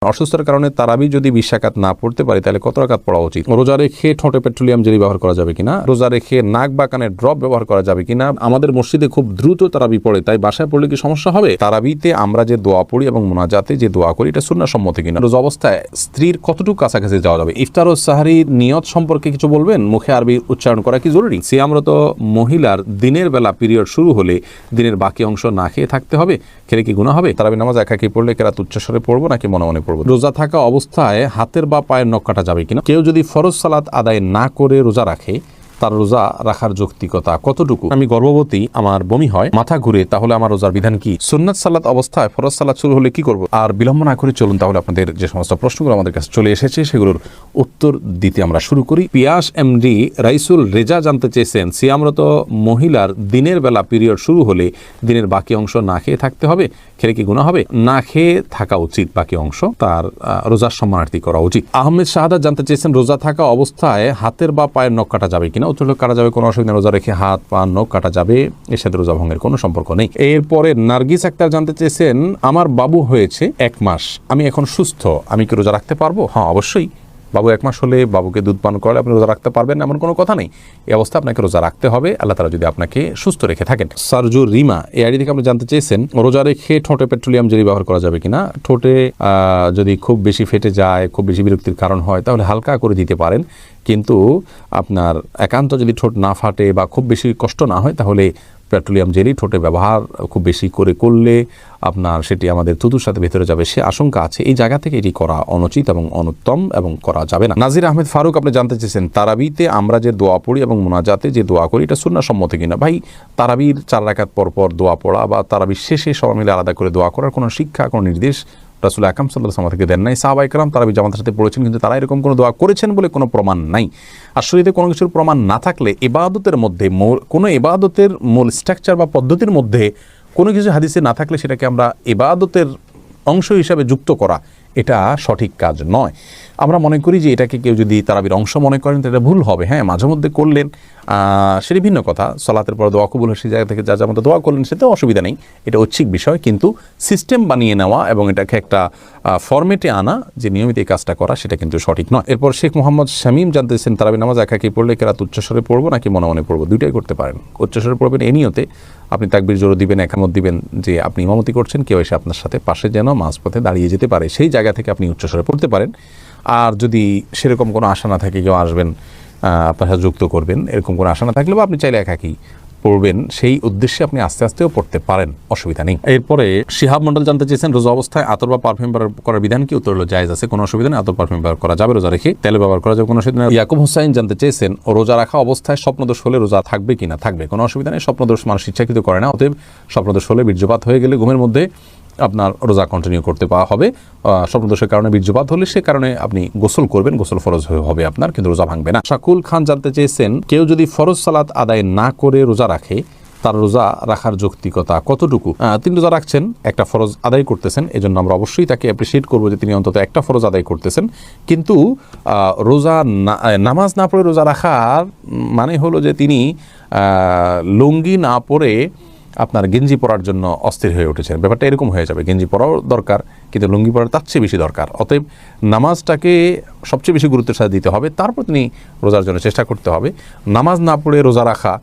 অসুস্থতার কারণে তারাবি যদি 20 রাকাত না পড়তে পারি তাহলে কত রাকাত পড়া উচিত? রোজা রেখে ঠোঁটে পেট্রোলিয়াম জেলি ব্যবহার করা যাবে কিনা? রোজা রেখে নাক বা কানে ড্রপ ব্যবহার করা যাবে কিনা? আমাদের মসজিদে খুব দ্রুত তারাবি পড়ে, তাই বাসায় পড়লে কি সমস্যা হবে? তারাবিতে আমরা যে দোয়া পড়ি এবং মোনাজাতে যে দোয়া করি এটা সুন্নাহ সম্মত কিনা? রোজা অবস্থায় স্ত্রীর কতটুকু কাছাকাছি যাওয়া যাবে? ইফতার ও সাহরির নিয়ত সম্পর্কে কিছু বলবেন? মুখে আরবি উচ্চারণ করা কি জরুরি? সিয়ামরত মহিলার দিনের বেলা পিরিয়ড শুরু হলে দিনের বাকি অংশ না খেয়ে থাকতে হবে, খেলে কি গুনাহ হবে? তারাবি নামাজ একাকি পড়লে কেরাত উচ্চস্বরে পড়বো নাকি মনে মনে পড়বো? রোজা থাকা অবস্থায় হাতের বা পায়ের নখ কাটা যাবে কিনা? কেউ যদি ফরজ সালাত আদায় না করে রোজা রাখে, তার রোজা রাখার যৌক্তিকতা কতটুকু? আমি গর্ভবতী, আমার বমি হয়, মাথা ঘুরে, তাহলে আমার রোজার বিধান কি? সুন্নাত সালাত অবস্থায় ফরজ সালাত শুরু হলে কি করব? আর বিলম্ব না করে চলুন তাহলে আপনাদের যে সমস্ত প্রশ্নগুলো আমাদের কাছে চলে এসেছে সেগুলোর উত্তর দিতে আমরা শুরু করি। পিয়াস এমডি রাইসুল রেজা জানতে চেয়েছেন, সিয়ামরত মহিলার দিনের বেলা পিরিয়ড শুরু হলে দিনের বাকি অংশ না খেয়ে থাকতে হবে, খেলে কি গুনাহ হবে? না খেয়ে থাকা উচিত, বাকি অংশ তার রোজার সম্মানার্থী করা উচিত। আহমেদ শাহাদাত জানতে চেয়েছেন, রোজা থাকা অবস্থায় হাতের বা পায়ের নখ কাটা যাবে কিনা? উত্তর কাটা যাবে, কোনো অসুবিধা। রোজা রেখে হাত পা নখ কাটা যাবে, এর সাথে রোজা ভঙ্গের কোনো সম্পর্ক নেই। এরপরে নার্গিস আক্তার জানতে চেয়েছেন, আমার বাবু হয়েছে 1 মাস, আমি এখন সুস্থ, আমি কি রোজা রাখতে পারবো? হ্যাঁ, অবশ্যই। বাবু 1 মাস হলে বাবুকে দুধ পান করলে আপনি রোজা রাখতে পারবেন এমন কোনো কথা নেই। এই অবস্থা আপনাকে রোজা রাখতে হবে, আল্লাহ তাআলা যদি আপনাকে সুস্থ রেখে থাকেন। সারজু রিমা এই আইডি থেকে আপনি জানতে চেয়েছেন, রোজা রেখে ঠোঁটে পেট্রোলিয়াম জেলি ব্যবহার করা যাবে কিনা? ঠোঁটে যদি খুব বেশি ফেটে যায়, খুব বেশি বিরক্তির কারণ হয়, তাহলে হালকা করে দিতে পারেন। কিন্তু আপনার একান্ত যদি ঠোঁট না ফাটে বা খুব বেশি কষ্ট না হয়, তাহলে পেট্রোলিয়াম জেলি ঠোঁটে ব্যবহার খুব বেশি করে করলে আপনার সেটি আমাদের থুতুর সাথে ভেতরে যাবে, সে আশঙ্কা আছে। এই জায়গা থেকে এটি করা অনুচিত এবং অনুত্তম এবং করা যাবে না। নাজির আহমেদ ফারুক আপনি জানতে চেয়েছেন, তারাবিতে আমরা যে দোয়া পড়ি এবং মোনাজাতে যে দোয়া করি এটা সুন্নাহ সম্মত কিনা? ভাই, তারাবির 4 রাকাত পর পর দোয়া পড়া বা তারাবির শেষে সবাই মিলে আলাদা করে দোয়া করার কোনো শিক্ষা, কোনো নির্দেশ রাসূল আকরাম সাল্লাল্লাহু আলাইহি ওয়াসাল্লাম থেকে দেন নাই। সাহাবায়ে কেরাম তারাবি জামাতের সাথে পড়েছেন, কিন্তু তারা এরকম কোনো দোয়া করেছেন বলে কোনো প্রমাণ নাই। আর শরীরে কোনো কিছুর প্রমাণ না থাকলে ইবাদতের মধ্যে কোনো ইবাদতের মূল স্ট্রাকচার বা পদ্ধতির মধ্যে কোনো কিছু হাদিসে না থাকলে সেটাকে আমরা ইবাদতের অংশ হিসাবে যুক্ত করা, এটা সঠিক কাজ নয়। আমরা মনে করি যে এটাকে কেউ যদি তারাবির অংশ মনে করেন তো এটা ভুল হবে। হ্যাঁ, মাঝে মধ্যে করলেন সেটি ভিন্ন কথা। সালাতের পর দোয়া কবুল হয়, সেই জায়গা থেকে যা যা মতো দোয়া করলেন সেটাও অসুবিধা নেই, এটা ঐচ্ছিক বিষয়। কিন্তু সিস্টেম বানিয়ে নেওয়া এবং এটাকে একটা ফরম্যাটে আনা, যে নিয়মিত এই কাজটা করা, সেটা কিন্তু সঠিক নয়। এরপর শেখ মোহাম্মদ শামীম জানতেছেন, তারাবি নামাজ একাকি পড়লে কেরাত উচ্চস্বরে পড়বো নাকি মনে মনে পড়বো? দুইটাই করতে পারেন। উচ্চস্বরে পড়বেন এই নিয়তে, আপনি তাকবীর জোরে দিবেন, একামত দিবেন যে আপনি ইমামতি করছেন, কেউ এসে আপনার সাথে পাশে যেন মাঝপথে দাঁড়িয়ে যেতে পারে, সেই জায়গা থেকে আপনি উচ্চস্বরে পড়তে পারেন। আর যদি সেরকম কোনো আশা না থাকে, কেউ আসবেন আপনার সাথে যুক্ত করবেন, এরকম কোনো আশা না থাকলে বা আপনি চাইলে একাকি পড়বেন, সেই উদ্দেশ্যে আপনি আস্তে আস্তেও পড়তে পারেন, অসুবিধা নেই। এরপরে শিহাব মন্ডল জানতে চেয়েছেন, রোজা অবস্থায় আতর বা পারফিউম ব্যবহার করার বিধান কি? উত্তর হলো জায়েজ আছে, কোনো অসুবিধা নেই। আতর পারফিউম ব্যবহার করা যাবে, রোজা রেখে তেল ব্যবহার করা যাবে, কোনো অসুবিধা নেই। ইয়াকুব হোসাইন জানতে চেয়েছেন, রোজা রাখা অবস্থায় স্বপ্নদোষ হলে রোজা থাকবে কিনা? থাকবে, কোনো অসুবিধা নেই। স্বপ্নদোষ মানুষ ইচ্ছাকৃত করে না, অতএব স্বপ্নদোষ হলে, বীর্যপাত হয়ে গেলে ঘুমের মধ্যে আপনার রোজা কন্টিনিউ করতে পাওয়া হবে। স্বপ্নদোষের কারণে বীর্যপাত হলে সে কারণে আপনি গোসল করবেন, গোসল ফরজ হবে আপনার, কিন্তু রোজা ভাঙবে না। শাকুল খান জানতে চেয়েছেন, কেউ যদি ফরজ সালাত আদায় না করে রোজা রাখে, তার রোজা রাখার যৌক্তিকতা কতটুকু? তিনি রোজা রাখছেন, একটা ফরজ আদায় করতেছেন, এজন্য আমরা অবশ্যই তাকে অ্যাপ্রিসিয়েট করবো যে তিনি অন্তত একটা ফরজ আদায় করতেছেন। কিন্তু রোজা নামাজ না পড়ে রোজা রাখার মানে হলো যে তিনি লুঙ্গি না পরে আপনার গেঞ্জি পরার জন্য অস্থির হয়ে উঠেছেন। ব্যাপারটা এরকম হয়ে যাবে, গেঞ্জি পরাও দরকার কিন্তু লুঙ্গি পরার তার চেয়ে বেশি দরকার। অতএব নামাজটাকে সবচেয়ে বেশি গুরুত্বের সাথে দিতে হবে, তারপর তিনি রোজার জন্য চেষ্টা করতে হবে। নামাজ না পড়ে রোজা রাখা,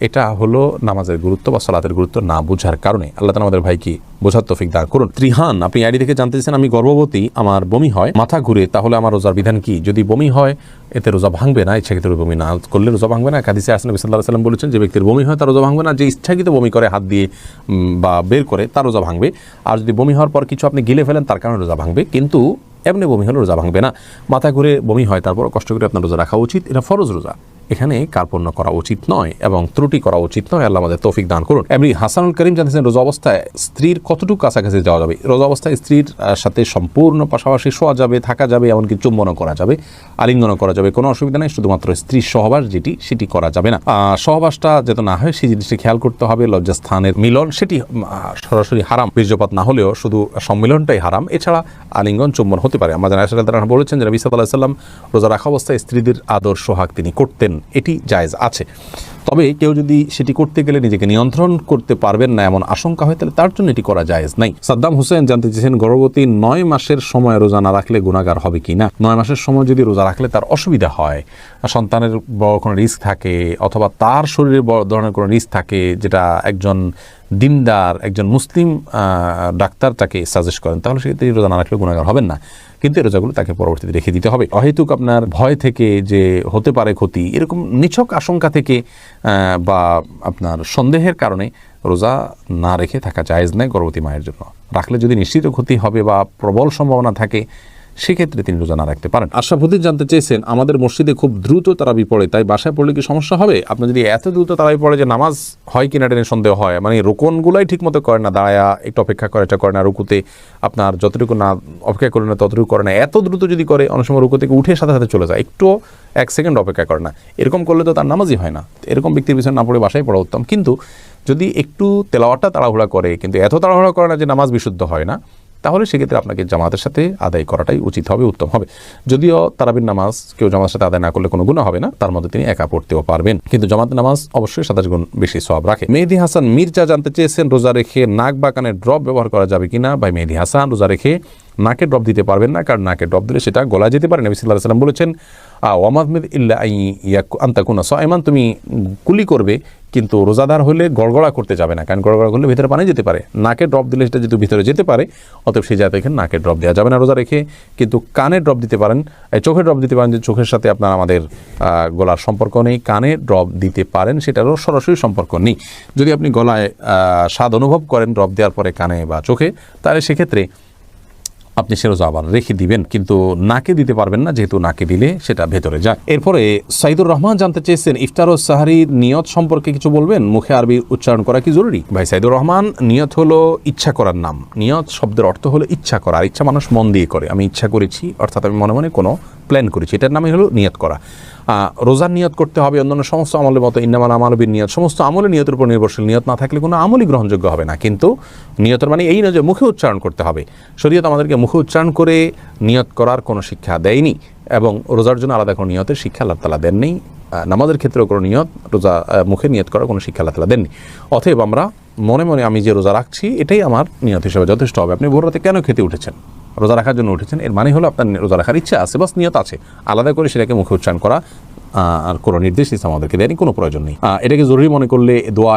এটা হলো নামাজের গুরুত্ব বা সালাতের গুরুত্ব না বুঝার কারণে। আল্লাহ তাআলা আমাদের ভাইকে বোঝার তৌফিক দান করুন। ত্রিহান আপনি আইডি থেকে জানতে চাইছেন, আমি গর্ভবতী, আমার বমি হয়, মাথা ঘুরে, তাহলে আমার রোজার বিধান কি? যদি বমি হয় এতে রোজা ভাঙবে না, ইচ্ছাকৃত বমি না করলে রোজা ভাঙবে না। হাদিসে আসলে নবী সাল্লাল্লাহু আলাইহি ওয়াসাল্লাম বলেছেন, যে ব্যক্তির বমি হয় তার রোজা ভাঙবে না, যে ইচ্ছাকৃত বমি করে হাত দিয়ে বা বের করে তার রোজা ভাঙবে। আর যদি বমি হওয়ার পর কিছু আপনি গিলে ফেলেন তার কারণে রোজা ভাঙবে, কিন্তু এমনি বমি হলে রোজা ভাঙবে না। মাথা ঘুরে বমি হয়, তারপর কষ্ট করে আপনার রোজা রাখা উচিত, এটা ফরজ রোজা, এখানে কার্পণ্য করা উচিত নয় এবং ত্রুটি করা উচিত নয়। আল্লাহ আমাদের তৌফিক দান করুন। এমনি হাসানুল করিম জানতেছেন, রোজা অবস্থায় স্ত্রীর কতটুকু কাছাকাছি যাওয়া যাবে? রোজা অবস্থায় স্ত্রীর সাথে সম্পূর্ণ পাশাপাশি শোয়া যাবে, থাকা যাবে, এমনকি চুম্বনও করা যাবে, আলিঙ্গনও করা যাবে, কোনো অসুবিধা নেই। শুধুমাত্র স্ত্রীর সহবাস সেটি করা যাবে না। সহবাসটা যাতে না হয় সেই জিনিসটি খেয়াল করতে হবে। লজ্জাস্থানের মিলন সেটি সরাসরি হারাম, বীর্যপাত না হলেও শুধু সম্মিলনটাই হারাম। এছাড়া আলিঙ্গন চুম্বন হতে পারে। আমাদের আয়েশা রাদিয়াল্লাহু আনহা বলেছেন যে নবী সাল্লাল্লাহু আলাইহি ওয়াসাল্লাম রোজা রাখা অবস্থায় স্ত্রীদের আদর সোহাগ তিনি করতেন। এটি জায়েজ আছে। তবে কেউ যদি সেটি করতে গেলে নিজেকে নিয়ন্ত্রণ করতে পারবেন না এমন আশঙ্কা হয়, তাহলে তার জন্য এটি করা জায়েজ নাই। সাদ্দাম হোসেন জানতে চেয়েছেন, গর্ভবতী 9 মাসের সময় রোজা না রাখলে গুনাহগার হবে কি না। 9 মাসের সময় যদি রোজা রাখলে তার অসুবিধা হয়, সন্তানের বড় কোনো রিস্ক থাকে অথবা তার শরীরে বড় ধরনের কোনো রিস্ক থাকে, যেটা একজন দিনদার একজন মুসলিম ডাক্তার তাকে সাজেস্ট করেন, তাহলে সেক্ষেত্রে রোজা না রাখলে গুনাহগার হবেন না। কিন্তু এই রোজাগুলো তাকে পরবর্তীতে রেখে দিতে হবে। অহেতুক আপনার ভয় থেকে যে হতে পারে ক্ষতি, এরকম নিছক আশঙ্কা থেকে বা আপনার সন্দেহের কারণে রোজা না রেখে থাকা জায়েজ নয় গর্ভবতী মায়ের জন্য। রাখলে যদি নিশ্চিত ক্ষতি হবে বা প্রবল সম্ভাবনা থাকে, সেক্ষেত্রে তিনি রোজা না রাখতে পারেন। আশরাফুদ্দিন জানতে চেয়েছেন, আমাদের মসজিদে খুব দ্রুত তারাবি পড়ে, তাই বাসায় পড়লে কি সমস্যা হবে? আপনার যদি এত দ্রুত তারাবি পড়ে যে নামাজ হয় কিনা টেনে সন্দেহ হয়, মানে রোকনগুলাই ঠিক মতো করে না, দাঁড়ায়া একটু অপেক্ষা করে, এটা করে না, রুকুতে আপনার যতটুকু না অপেক্ষা করে না ততটুকু করে না, এত দ্রুত যদি করে অনেক সময় রুকু থেকে উঠে সাথে সাথে চলে যায়, একটু 1 সেকেন্ড অপেক্ষা করে না, এরকম করলে তো তার নামাজই হয় না। এরকম ব্যক্তির পিছনে না পড়ে বাসায় পড়া উত্তম। কিন্তু যদি একটু তেলাওয়াতটা তাড়াহুড়া করে, কিন্তু এত তাড়াহুড়া করে না যে নামাজ বিশুদ্ধ হয় না, তাহলে সেক্ষেত্রে আপনাকে জামাতের সাথে আদায় করাটাই উচিত হবে, উত্তম হবে। যদিও তারাবির নামাজ কেউ জামাতের সাথে আদায় না করলে কোনো গুনাহ হবে না, তার মধ্যে তিনি একা পড়তেও পারবেন, কিন্তু জামাতের নামাজ অবশ্যই 27 গুণ বেশি সওয়াব রাখে। মেহেদি হাসান মির্জা জানতে চেয়েছেন, রোজা রেখে নাক বা কানে ড্রপ ব্যবহার করা যাবে কিনা। ভাই মেহেদি হাসান, রোজা রেখে নাকে ড্রপ দিতে পারবেন না, কারণ নাকে ড্রপ দিলে সেটা গলায় যেতে পারে। নবী সাল্লাল্লাহু আলাইহি ওয়াসাল্লাম বলেছেন, ওয়ামাদমিদ ইল্লা আনতাকুনা সাইমান, তুমি কুলি করবে কিন্তু রোজাদার হলে গড়গড়া করতে যাবে না, কারণ গড়গড়া করলে ভিতরে পানি যেতে পারে। নাকে ড্রপ দিলে সেটা যেহেতু ভিতরে যেতে পারে, অতএব সেই জায়গায় এখানে নাকে ড্রপ দেওয়া যাবে না রোজা রেখে। কিন্তু কানে ড্রপ দিতে পারেন, চোখে ড্রপ দিতে পারেন, যে চোখের সাথে আপনার আমাদের গলার সম্পর্ক নেই, কানে ড্রপ দিতে পারেন, সেটারও সরাসরি সম্পর্ক নেই। যদি আপনি গলায় স্বাদ অনুভব করেন ড্রপ দেওয়ার পরে কানে বা চোখে, তাহলে সেক্ষেত্রে আপনি সে রোজা আবার রেখে দিবেন, কিন্তু নাকে দিতে পারবেন না, যেহেতু নাকে দিলে সেটা ভেতরে যায়। এরপরে সাইদুর রহমান জানতে চেয়েছেন, ইফতার ও সাহারির নিয়ত সম্পর্কে কিছু বলবেন, মুখে আরবি উচ্চারণ করা কি জরুরি? ভাই সাইদুর রহমান, নিয়ত হলো ইচ্ছা করার নাম। নিয়ত শব্দের অর্থ হলো ইচ্ছা করা, আর ইচ্ছা মানুষ মন দিয়ে করে। আমি ইচ্ছা করেছি, অর্থাৎ আমি মনে মনে কোনো প্ল্যান করেছি, এটার নামই হলো নিয়ত করা। রোজার নিয়ত করতে হবে অন্যান্য সমস্ত আমলের মতো, ইন্নামাল আমালু বিন্নিয়াত, সমস্ত আমলের নিয়তের উপর নির্ভরশীল। নিয়ত না থাকলে কোনো আমলই গ্রহণযোগ্য হবে না। কিন্তু নিয়তের মানে এই নয় যে মুখে উচ্চারণ করতে হবে। শরীয়ত আমাদেরকে মুখে উচ্চারণ করে নিয়ত করার কোনো শিক্ষা দেয়নি, এবং রোজার জন্য আলাদা কোনো নিয়তের শিক্ষা আল্লাহ তাআলা দেননি। নামাজের ক্ষেত্রেও কোনো নিয়ত, রোজা মুখে নিয়ত করার কোনো শিক্ষা আল্লাহ তাআলা দেননি। অতএব আমরা মনে মনে আমি যে রোজা রাখছি এটাই আমার নিয়ত হিসেবে যথেষ্ট হবে। আপনি ভোর রাতে কেন খেতে উঠেছেন? রোজা রাখার জন্য উঠেছেন, এর মানে হলো আপনার রোজা রাখার ইচ্ছা আছে, বাস নিয়ত আছে। আলাদা করে সেটাকে মুখে উচ্চারণ করা আর কোনো নির্দেশ ইসলাম আমাদেরকে দেয়নি, কোনো প্রয়োজন নেই। এটাকে জরুরি মনে করলে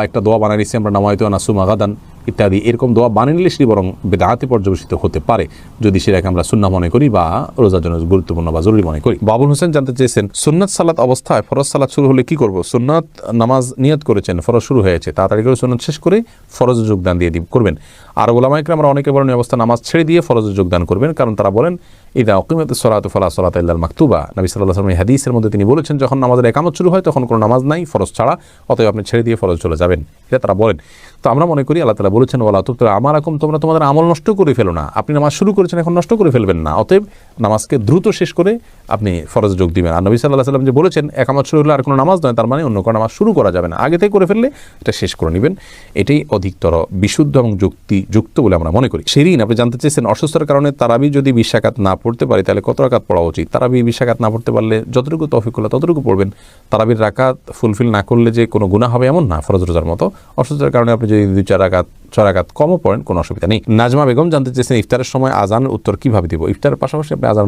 একটা দোয়া বানিয়ে নিচ্ছি আমরা, নামায়তু নাসুমা গাদান ইত্যাদি, এরকম দোয়া বানিয়ে নিলে সেটি বরং বেদাতে পর্যবেসিত হতে পারে, যদি সেটাকে আমরা সুন্নাহ মনে করি বা রোজার জন্য গুরুত্বপূর্ণ বা জরুরি মনে করি। বাবুল হোসেন জানতে চেয়েছেন, সুন্নাত সালাত অবস্থায় ফরজ সালাত শুরু হলে কি করব? সুন্নাত নামাজ নিয়ত করেছেন, ফরজ শুরু হয়েছে, তাড়াতাড়ি করে সুন্নাত শেষ করে ফরজে যোগদান দিয়ে করবেন। আর ওলামায়ে কেরাম আমরা অনেকে বলেন অবস্থা নামাজ ছেড়ে দিয়ে ফরজে যোগদান করবেন, কারণ তারা বলেন ইদা উকিমাতিস সালাতু ফালা সালাতা ইল্লাল মাকতুবা। নবী সাল্লাল্লাহু আলাইহি ওয়াসাল্লাম হাদিসের মধ্যে তিনি বলেছেন, যখন নামাজের ইকামত শুরু হয় তখন কোনো নামাজ নাই ফরজ ছাড়া, অতএব আপনি ছেড়ে দিয়ে ফরজ চলে যাবেন, এটা তারা বলেন। তো আমরা মনে করি আল্লাহ তাআলা বলেছেন, ওয়ালা তুবতিলু আমালাকুম, তোমরা তোমাদের আমল নষ্ট করে ফেলো না। আপনি নামাজ শুরু করেছেন, এখন নষ্ট করে ফেলবেন না। অতএব নামাজকে দ্রুত শেষ করে আপনি ফরজে যোগ দিবেন। আর নবী সাল্লাল্লাহু আলাইহি ওয়াসাল্লাম যে বলেছেন ইকামত শুরু হলে আর কোনো নামাজ নয়, তার মানে অন্য কোনো নামাজ শুরু করা যাবে না, আগে থেকে করে ফেললে এটা শেষ করে নেবেন। এটাই অধিকতর বিশুদ্ধ এবং যুক্তিযুক্ত বলে আমরা মনে করি। শিরিন, আপনি জানতে চেয়েছেন, অসুস্থতার কারণে তারাবি যদি 20 রাকাত না পড়তে পারি তাহলে কত রাকাত পড়া উচিত? তারাবি 20 রাকাত না পড়তে পারলে যতটুকু তৌফিক হলো ততটুকু পড়বেন। তারাবির রাকাত ফুলফিল না করলে যে কোনো গুনাহ হবে এমন না, ফরজ রোজার মতো। অসুস্থতার কারণে আপনি যদি 2-4 রাকাত 6 রাকাত কমও পড়েন, কোনো অসুবিধা নেই। নাজমা বেগম জানতে চেয়েছেন, ইফতারের সময় আজানের উত্তর কিভাবে দিব? ইফতারের পাশাপাশি আপনি আজান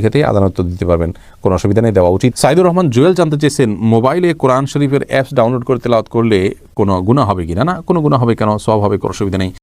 খেতে আজানের উত্তর দিতে পারবেন, কোনো অসুবিধা নেই, দেওয়া উচিত। সাইদুর রহমান জুয়েল জানতে চেয়েছেন, মোবাইলে কোরআন শরীফের অ্যাপস ডাউনলোড করে তেলাওয়াত করলে কোনো গুনাহ হবে কিনা? না, কোনো গুনাহ হবে কেন, সওয়াব হবে, কোনো অসুবিধা নেই।